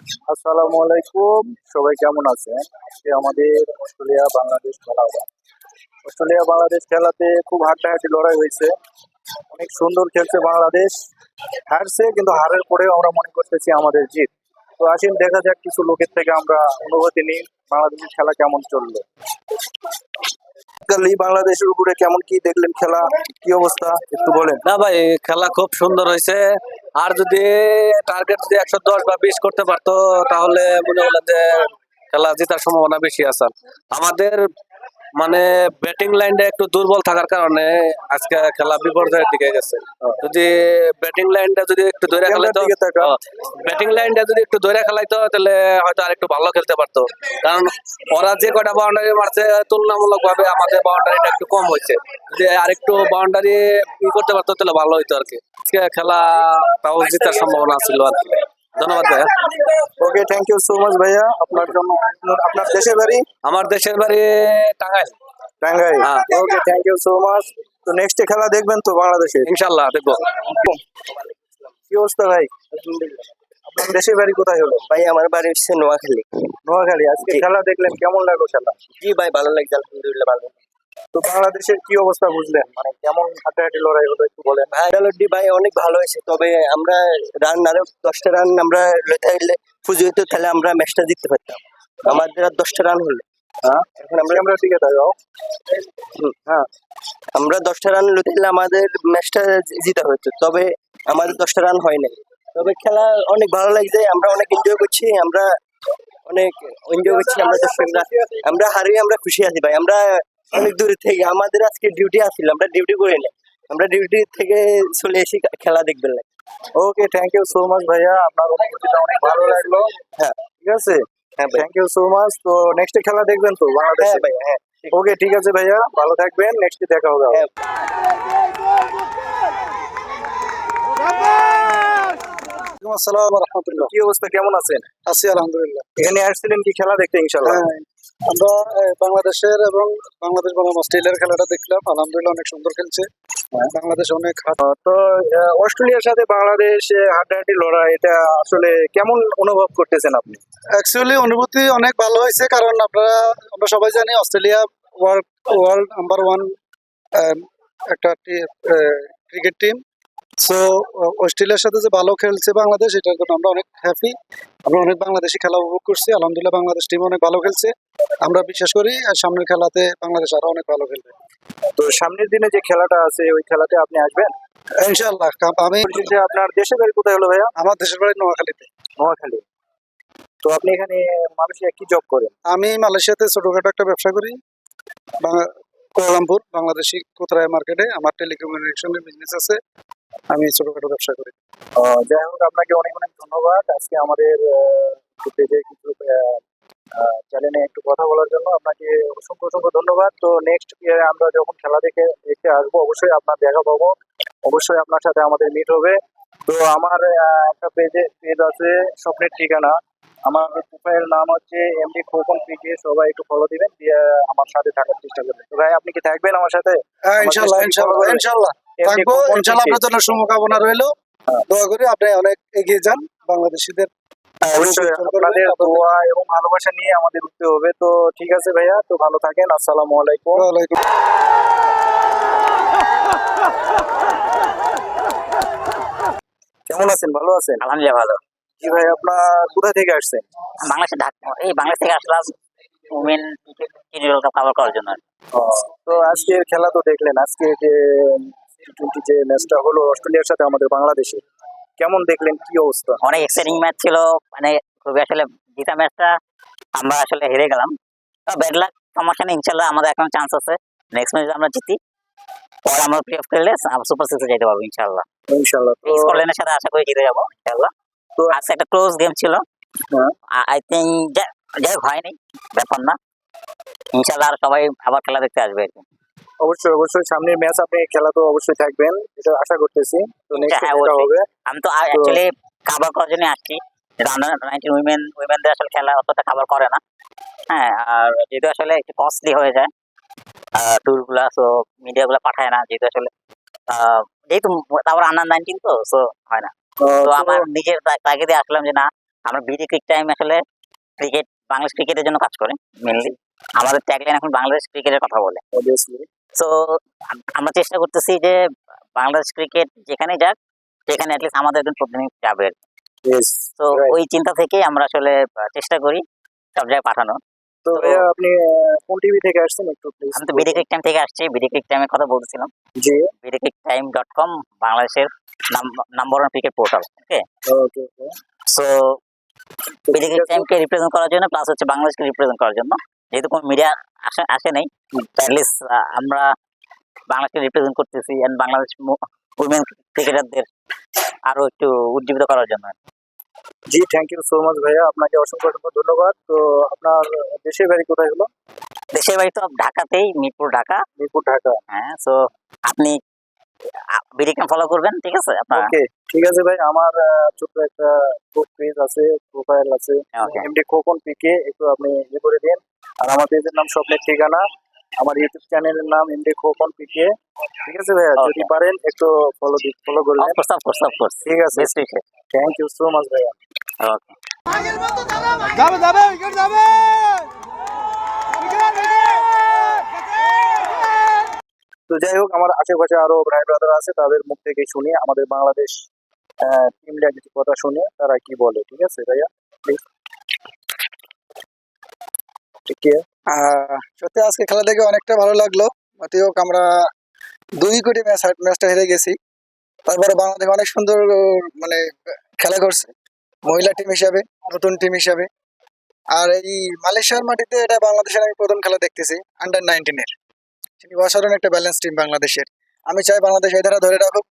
আসসালামু আলাইকুম, সবাই কেমন আছেন? আজকে আমাদের অস্ট্রেলিয়া বাংলাদেশ খেলা হবে। অস্ট্রেলিয়া বাংলাদেশ খেলাতে খুব হাড্ডাহাড্ডি লড়াই হয়েছে। অনেক সুন্দর খেলছে বাংলাদেশ। হারছে, কিন্তু হারের পরেও আমরা মনে করতেছি আমাদের জিত। তো আসেন দেখা যাক কিছু লোকের থেকে আমরা অনুভূতি নিই বাংলাদেশের খেলা কেমন চললো। বাংলাদেশের উপরে কেমন কি দেখলেন খেলা, কি অবস্থা একটু বলেন। না ভাই, খেলা খুব সুন্দর হয়েছে। আর যদি টার্গেট যদি 110 বা 20 করতে পারতো তাহলে মনে হলো যে খেলা জেতার সম্ভাবনা বেশি আছে। আমাদের মানে ব্যাটিং লাইনটা একটু দুর্বল থাকার কারণে আজকে খেলা বিপর্যয়ের দিকে গেছে। যদি ব্যাটিং লাইনটা যদি একটু ধরে খেলাইতো, ব্যাটিং লাইনটা যদি একটু ধরে খেলাইতো তাহলে হয়তো আর একটু ভালো খেলতে পারতো। কারণ ওরা যে কয়টা বাউন্ডারি মারছে তুলনামূলক ভাবে আমাদের বাউন্ডারিটা একটু কম হয়েছে। যদি আর একটু বাউন্ডারি করতে পারতো তাহলে ভালো হইতো আর কি। আজকে খেলা তাও জেতার সম্ভাবনা ছিল আর কি। ধন্যবাদ ভাইয়া। ওকে, থ্যাংক ইউ সো মাচ ভাইয়া। আপনার জন্য আপনার দেশের বাড়ি? আমার দেশের বাড়ি টাঙ্গাইল। টাঙ্গাইল। হ্যাঁ। ওকে, থ্যাংক ইউ সো মাচ। তো নেক্সট খেলা দেখবেন তো বাংলাদেশে? ইনশাল্লাহ দেখবো। কি অবস্থা ভাই? আপনার দেশের বাড়ি কোথায় হলো? ভাই আমার বাড়ি হচ্ছে নোয়াখালী। নোয়াখালী। আজকে খেলা দেখলেন, কেমন লাগলো খেলা? জি ভাই, ভালো লাগছে, আলহামদুলিল্লাহ ভালো। তো বাংলাদেশের কি অবস্থা বুঝলেন, মানে কেমন হাড্ডাহাড্ডি লড়াই হলো একটু বলেন। ভাইরালডি ভাই অনেক ভালো হয়েছে, তবে আমরা রান আরো 10টা রান আমরা লেতে হইলে ফুজি হইতো, তাহলে আমরা ম্যাচটা জিততে পারতাম। আমাদের আর 10টা রান হলো। হ্যাঁ, এখন আমরা দিকে তাকাও। হ্যাঁ, আমরা 10টা রান লুতে হলে আমাদের ম্যাচটা জিতা হতো, তবে আমাদের 10টা রান হয় নাই। তবে খেলা অনেক ভালো লাগছে, আমরা অনেক এনজয় করছি, আমরা অনেক এনজয় করছি। আমরা দর্শকরা আমরা হারিয়ে আমরা খুশি আছি ভাই। আমরা অনেক দূরে থেকে আমাদের আজকে ডিউটি আসছিল, আমরা ডিউটি করি না, আমরা ডিউটি থেকে চলে এসে খেলা দেখবেন না। ওকে, থ্যাংক ইউ সো মাচ ভাইয়া, আপনার অনুভূতিটা অনেক ভালো লাগলো। হ্যাঁ ঠিক আছে, হ্যাঁ ভাই, থ্যাংক ইউ সো মাচ। তো নেক্সট খেলা দেখবেন তো বাংলাদেশে? হ্যাঁ ভাই, হ্যাঁ ওকে, ঠিক আছে ভাইয়া, ভালো থাকবেন, নেক্সট দেখা হবে। হ্যাঁ। আসসালামু আলাইকুম রহমতুল্লাহ। কি অবস্থা, কেমন আছেন? আছি আলহামদুলিল্লাহ। এখানে আসছিলেন কি খেলা দেখতে? ইনশাল্লাহ। হ্যাঁ, আমরা বাংলাদেশের এবং বাংলাদেশ বনাম অস্ট্রেলিয়ার খেলাটা দেখলাম, আলহামদুলিল্লাহ অনেক সুন্দর খেলছে। বাংলাদেশ অনেক তো অস্ট্রেলিয়ার সাথে বাংলাদেশ হাড্ডাহাড্ডি লড়াই, এটা আসলে কেমন অনুভব করতেছেন আপনি? অ্যাকচুয়ালি অনুভূতি অনেক ভালো হয়েছে, কারণ আমরা সবাই জানি অস্ট্রেলিয়া ওয়ার্ল্ড নাম্বার 1 একটা ক্রিকেট টিম। সো অস্ট্রেলিয়ার সাথে যে ভালো খেলছে বাংলাদেশ, এটার জন্য আমরা অনেক হ্যাপি। আমরা অনেক বাংলাদেশি খেলা উপভোগ করছি, আলহামদুলিল্লাহ বাংলাদেশ টিম অনেক ভালো খেলছে। আমরা বিশ্বাস করি আর সামনের খেলাতে বাংলাদেশ আরো অনেক ভালো খেলবে। তো সামনের দিনে যে খেলাটা আছে, ওই খেলাতে আপনি আসবেন ইনশাআল্লাহ। আমি যে আপনার দেশের বাড়ি কোথায় হলো ভাইয়া? আমার দেশের বাড়ি নোয়াখালীতে। নোয়াখালী। তো আপনি এখানে মালয়েশিয়া কি জব করেন? আমি মালয়েশিয়াতে ছোটখাটো একটা ব্যবসা করি, কুয়ালালামপুর বাংলাদেশি কোতরাই মার্কেটে আমার টেলিকমিউনিকেশনের বিজনেস আছে, আমি ছোটখাটো ব্যবসা করি। যাই হোক, আপনাকে অনেক অনেক ধন্যবাদ আজকে আমাদের পেজে কিছু চ্যানেলে একটু কথা বলার জন্য। আপনাকে অসংখ্য অসংখ্য ধন্যবাদ। তো নেক্সট আমরা যখন খেলা দেখতে আসবো, অবশ্যই আপনার দেখা পাবো, অবশ্যই আপনার সাথে আমাদের মিট হবে। তো আমার একটা পেজ আছে, স্বপ্নের ঠিকানা। আমার প্রোফাইল নাম হচ্ছে এমডি খোকন পিকে, সবাই একটু ফলো দিবেন, দিয়ে আমার সাথে থাকার চেষ্টা করবেন। তো ভাই, আপনি কি থাকবেন আমার সাথে? ইনশাআল্লাহ ইনশাআল্লাহ ইনশাআল্লাহ থাকবো। ইনশাআল্লাহ আপনার জন্য শুভকামনা রইলো। দোয়া করি আপনি অনেক এগিয়ে যান, বাংলাদেশিদের অবশ্যই আপনাদের দোয়া এবং ভালোবাসা নিয়ে আমাদের উঠতে হবে। তো ঠিক আছে ভাইয়া, তো ভালো থাকেন। আসসালামু আলাইকুম। ওয়ালাইকুম। কেমন আছেন, ভালো আছেন? আলহামদুলিল্লাহ ভালো। জি ভাই, আপনার কোথা থেকে আসছেন? বাংলাদেশে বাংলাদেশ থেকে আসলাম উমেন ওয়ার্ল্ড কাপ কভার করার জন্য। তো আজকের খেলা তো দেখলেন, আজকে যে টি-20 যে ম্যাচটা হলো অস্ট্রেলিয়ার সাথে আমাদের বাংলাদেশে, কেমন দেখলেন, কি অবস্থা? অনেক এক্সাইটিং ম্যাচ ছিল, মানে খুবই আসলে জিতা ম্যাচটা আমরা আসলে হেরে গেলাম। ব্যাড লাক, সমস্যা নেই, ইনশাল্লাহ আমাদের এখন চান্স আছে। নেক্সট ম্যাচ আমরা জিতি, পরে আমরা প্লে অফ খেললে সুপার সিক্সে যেতে পারবো ইনশাল্লাহ। ইনশাআল্লাহ। তো স্কটল্যান্ডের সাথে আশা করি জিতে যাবো ইনশাল্লাহ। তো আজকে একটা ক্লোজ গেম ছিল, আই থিঙ্ক যাই হোক হয়নি, ব্যাপার না। ইনশাল্লাহ আর সবাই আবার খেলা দেখতে আসবে আর কি। অবশ্যই অবশ্যই সামনের ম্যাচ আপনি খেলা তো অবশ্যই থাকবেন, এটা আশা করতেছি। তো নেক্সট হ্যাঁ, খেলা হবে। আমি তো অ্যাকচুয়ালি খাবার করার জন্য আসছি। আন্ডার-19 উইমেনদের আসলে খেলা অতটা খাবার করে না। হ্যাঁ, আর যেহেতু আসলে একটু কস্টলি হয়ে যায় ট্যুর গুলা, সো মিডিয়া গুলা পাঠায় না, যেহেতু আসলে যেহেতু তারপর আন্ডার-19 তো, সো হয় না। তো আমার নিজের তাগিদে আসলাম যে না, আমরা বিডি ক্রিক টাইম আসলে ক্রিকেট, বাংলাদেশ ক্রিকেটের জন্য কাজ করে মেনলি। আমাদের ট্যাগলাইন এখন বাংলাদেশ ক্রিকেটের কথা বলে। অবভিয়াসলি। সো আমরা চেষ্টা করতেছি যে বাংলাদেশ ক্রিকেট যেখানে যাক, সেখানে অ্যাটলিস্ট আমাদের একজন প্রতিনিধি যাবে। ইয়েস। তো Right. ওই চিন্তা থেকেই আমরা আসলে চেষ্টা করি সব জায়গায় পাঠানোর। তো ভাইয়া আপনি কোন টিভি থেকে আসছেন একটু প্লিজ? আমি তো বিডি ক্রিক টাইম থেকে আসছি, বিডি ক্রিক টাইমের কথা বলতেছিলাম। জি। bdcricketime.com বাংলাদেশের নাম্বার ওয়ান ক্রিকেট পোর্টাল। ওকে, ওকে ওকে। সো বিডি ক্রিক টাইমকে রিপ্রেজেন্ট করার জন্য, প্লাস হচ্ছে বাংলাদেশকে রিপ্রেজেন্ট করার জন্য, যেহেতু কোনো মিডিয়া আসে নাই, অ্যাটলিস্ট আমরা বাংলাদেশকে রিপ্রেজেন্ট করতেছি এন্ড বাংলাদেশ উইমেন ক্রিকেটারদের আরো একটু উজ্জীবিত করার জন্য। জি, থ্যাংক ইউ সো মাচ ভাইয়া, আপনাকে অসংখ্য অসংখ্য ধন্যবাদ। তো আপনার দেশের বাড়ি কোথায় হলো? দেশের বাড়ি তো ঢাকাতেই, মিরপুর ঢাকা। মিরপুর, ঢাকা। হ্যাঁ, সো আপনি বিডি ক্যাম্প ফলো করবেন, ঠিক আছে? আপনার ওকে, ঠিক আছে ভাই। আমার ছোট্ট একটা পেজ আছে, প্রোফাইল আছে, Okay. এমডি খোকন পিকে, একটু আপনি ইয়ে করে দিন। আর আমার পেজের নাম স্বপ্নের ঠিকানা, আমার ইউটিউব চ্যানেলের নাম এমডি খোকন পিকে। ঠিক আছে ভাইয়া, Okay. যদি পারেন একটু ফলো করবেন। অফকোর্স ঠিক আছে, best wishes. Thank you so much ভাইয়া। ওকে। যাবে যাবে উইকেট যাবে তো যাই হোক, আমার আশেপাশে আরো ভাই ব্রাদার আছে, তাদের মুখ থেকে শুনি, আমাদের বাংলাদেশ টিম নিয়ে কিছু কথা শুনি তারা কি বলে। ঠিক আছে ভাইয়া, প্লিজ। ঠিক আছে। সত্যি আজকে খেলা দেখে অনেকটা ভালো লাগলো। যাই হোক, আমরা 2 কোটি ম্যাচটা হেরে গেছি, তারপরে বাংলাদেশ অনেক সুন্দর মানে খেলা করছে মহিলা টিম হিসাবে, নতুন টিম হিসাবে। আর এই মালয়েশিয়ার মাটিতে এটা বাংলাদেশের আমি প্রথম খেলা দেখতেছি আন্ডার-19-এর। অসাধারণ একটা ব্যালেন্স টিম বাংলাদেশের। আমি চাই বাংলাদেশ এই ধারা ধরে রাখুক।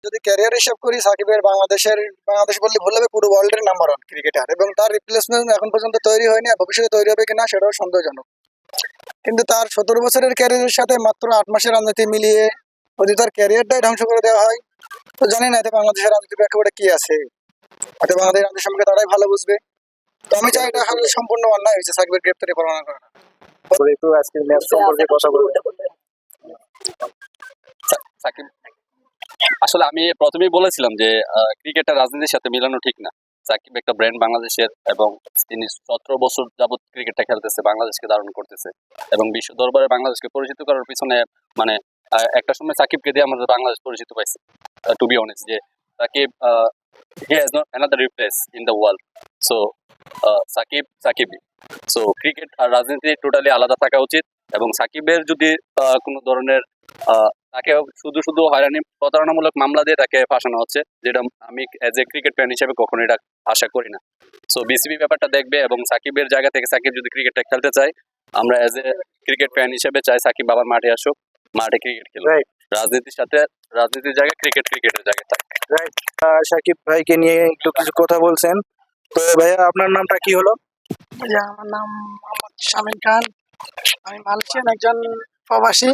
যদি ক্যারিয়ার হিসাব করি, সাকিবের বাংলাদেশ বললে ভুল হবে, পুরো ওয়ার্ল্ডের নাম্বার 1 ক্রিকেটার, এবং তার রিপ্লেসমেন্ট এখন পর্যন্ত তৈরি হয়নি, আর ভবিষ্যতে তৈরি হবে কিনা সেটাও সন্দেহজনক। কিন্তু তার 17 বছরের ক্যারিয়ারের সাথে মাত্র 8 মাসের রাজনীতি মিলিয়ে যদি তার ক্যারিয়ারটাই ধ্বংস করে দেওয়া হয়, তো জানি না এতে বাংলাদেশের রাজনীতি প্রেক্ষাপটে কি আছে। হয়তো বাংলাদেশ রাজনীতি সম্পর্কে তারাই ভালো বুঝবে। তো আমি চাই এটা আসলে সম্পূর্ণ অন্যায় হয়েছে সাকিবের গ্রেপ্তারি পরোয়ানা করা। তারপরে একটু আজকের ম্যাচ সম্পর্কে কথা বলবেন। সাকিব, আসলে আমি প্রথমেই বলেছিলাম যে ক্রিকেটটা রাজনীতির সাথে মিলানো ঠিক না। সাকিব একটা ব্র্যান্ড বাংলাদেশের, এবং তিনি 17 বছর যাবত ক্রিকেটটা খেলতেছে, বাংলাদেশকে ধারণ করতেছে, এবং বিশ্ব দরবারে বাংলাদেশকে পরিচিত করার পিছনে মানে একটা সময় সাকিবকে দিয়ে আমাদের বাংলাদেশ পরিচিত পাইছে। টু বি অনেস্ট, যে Shakib he has not another replace in the world. So সাকিবই। সো ক্রিকেট আর রাজনীতি টোটালি আলাদা থাকা উচিত, এবং সাকিবের যদি কোনো ধরনের তাকে শুধু শুধু হয়রানি প্রতারণামূলক মামলা দিয়ে তাকে ফাঁসানো হচ্ছে, যেটা আমি এজ এ ক্রিকেট ফ্যান হিসেবে কখনো এটা আশা করি না। সো বিসিবি ব্যাপারটা দেখবে, এবং সাকিবের জায়গা থেকে সাকিব যদি ক্রিকেটটা খেলতে চায়, আমরা এজ এ ক্রিকেট ফ্যান হিসেবে চাই সাকিব বাবার মাঠে আসুক, মাঠে ক্রিকেট খেলুক। Right. রাজনীতির সাথে রাজনীতির জায়গায় ক্রিকেটের জায়গায় থাকে। রাইট। সাকিব ভাইকে নিয়ে একটু কিছু কথা বলছেন। তো ভাইয়া, আপনার নামটা কি হলো? আমার নাম মোহাম্মদ শামিম খান। আমি মালয়েশিয়ান একজন প্রবাসী,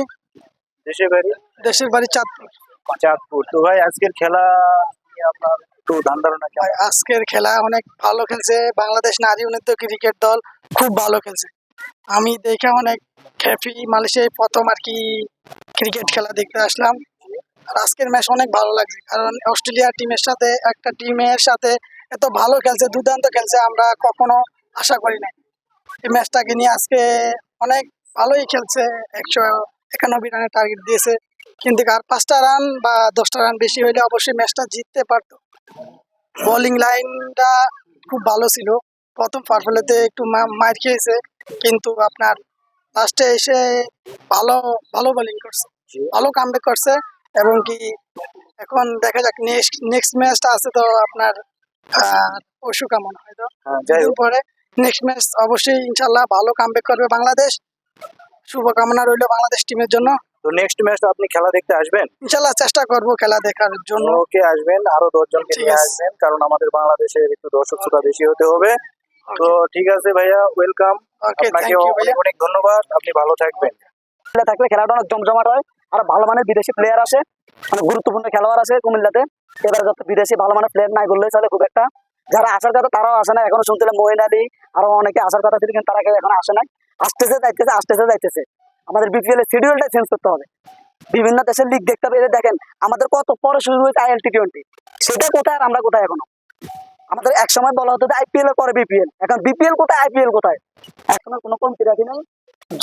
দেশের বাড়ি? দেশের বাড়ি চাঁদপুর। চাঁদপুর। তো ভাই, আজকের খেলা নিয়ে আপনার একটু ধারণা কেমন? ভাই, আজকের খেলা অনেক ভালো খেলছে বাংলাদেশ নারী উন্নীত ক্রিকেট দল, খুব ভালো খেলছে। আমি দেখে অনেক হ্যাপি। মালয়েশিয়ায় প্রথম আর কি ক্রিকেট খেলা দেখতে আসলাম। আর আজকের ম্যাচ অনেক ভালো লাগছে, কারণ অস্ট্রেলিয়া টিমের সাথে এত ভালো খেলছে, দুর্দান্ত খেলছে, আমরা কখনো আশা করি নাই। এই ম্যাচটাকে নিয়ে আজকে অনেক ভালোই খেলছে, 191 রানের টার্গেট দিয়েছে, কিন্তু আর 5টা রান বা 10টা রান বেশি হইলে অবশ্যই ম্যাচটা জিততে পারতো। বোলিং লাইনটা খুব ভালো ছিল, প্রথম পারফরম্যান্সে একটু মার খেয়েছে, কিন্তু আপনার লাস্টে এসে ভালো ভালো বোলিং করছে, ভালো কামব্যাক করছে। এবং কি এখন দেখা যাক নেক্সট ম্যাচটা আছে, তো আপনার পরশু কেমন হয়তো যাই হোক, পরে নেক্সট ম্যাচ অবশ্যই ইনশাল্লাহ ভালো কামব্যাক করবে বাংলাদেশ। শুভকামনা রইল বাংলাদেশ টিমের জন্য। তো নেক্সট ম্যাচ আপনি খেলা দেখতে আসবেন? ইনশাল্লাহ চেষ্টা করব খেলা দেখার জন্য। ওকে, আসবেন, আরো 10 জনকে ঠিক নিয়ে আছে। আসবেন, কারণ আমাদের বাংলাদেশের একটু দর্শক শ্রোতা বেশি হতে হবে। তো ঠিক আছে ভাইয়া, ওয়েলকাম। ওকে, আপনাকে থ্যাংক ইউ ভাইয়া। অনেক অনেক ধন্যবাদ, আপনি ভালো থাকবেন। থাকলে খেলাটা অনেক জমজমাট হয়, আর ভালো মানের বিদেশি প্লেয়ার আসে, মানে গুরুত্বপূর্ণ খেলোয়াড় আছে কুমিল্লাতে। এবারে যত বিদেশি ভালো মানের প্লেয়ার নাই বললেই চলে খুব একটা। যারা আসার কথা তারাও আসে না, এখনো শুনছিলাম মহিন আলী আরো অনেকে আসার কথা ছিল, কিন্তু তারা কেউ এখন আসে নাই। আসতেছে। আমাদের বিপিএল এর শিডিউলটা চেঞ্জ করতে হবে। বিভিন্ন দেশের লিগ দেখতে হবে। দেখেন আমাদের কত পরে শুরু হয়েছে IL T20, সেটা কোথায় আর আমরা কোথায় এখনো। আমাদের এক সময় বলা হতো যে আইপিএল এর পরে বিপিএল, এখন বিপিএল কোথায় আইপিএল কোথায়, এখন আর কোনো কমতি রাখি নাই।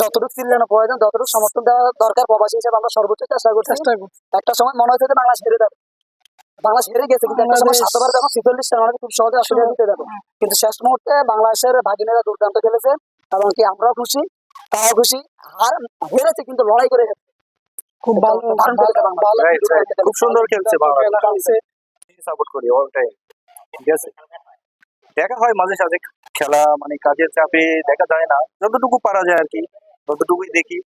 যতটুকু চিল্লানো প্রয়োজন, যতটুকু সমর্থন দেওয়া দরকার প্রবাসী হিসেবে আমরা সর্বোচ্চ চেষ্টা করছি। একটা সময় মনে হচ্ছে যে বাংলাদেশ হেরে যাবে, বাংলাদেশ হেরে গেছে, কিন্তু একটা সময় 7 ওভার যখন 46 রান খুব সহজে অস্ট্রেলিয়া জিতে যাবে, কিন্তু শেষ মুহূর্তে বাংলাদেশের ভাগিনেরা দুর্দান্ত খেলেছে এবং কি আমরাও খুশি, তারাও খুশি। আর হেরেছে কিন্তু লড়াই করে হেরেছে। খুব ভালো দারুণ খেলেছে বাংলাদেশ। Right, right. খুব সুন্দর খেলছে বাংলাদেশ, সাপোর্ট করি অল টাইম। ঠিক আছে, দেখা হয় মাঝে সাঝে খেলা, মানে কাজের চাপে দেখা যায় না, যতটুকু পারা যায় আর কি ততটুকুই দেখি।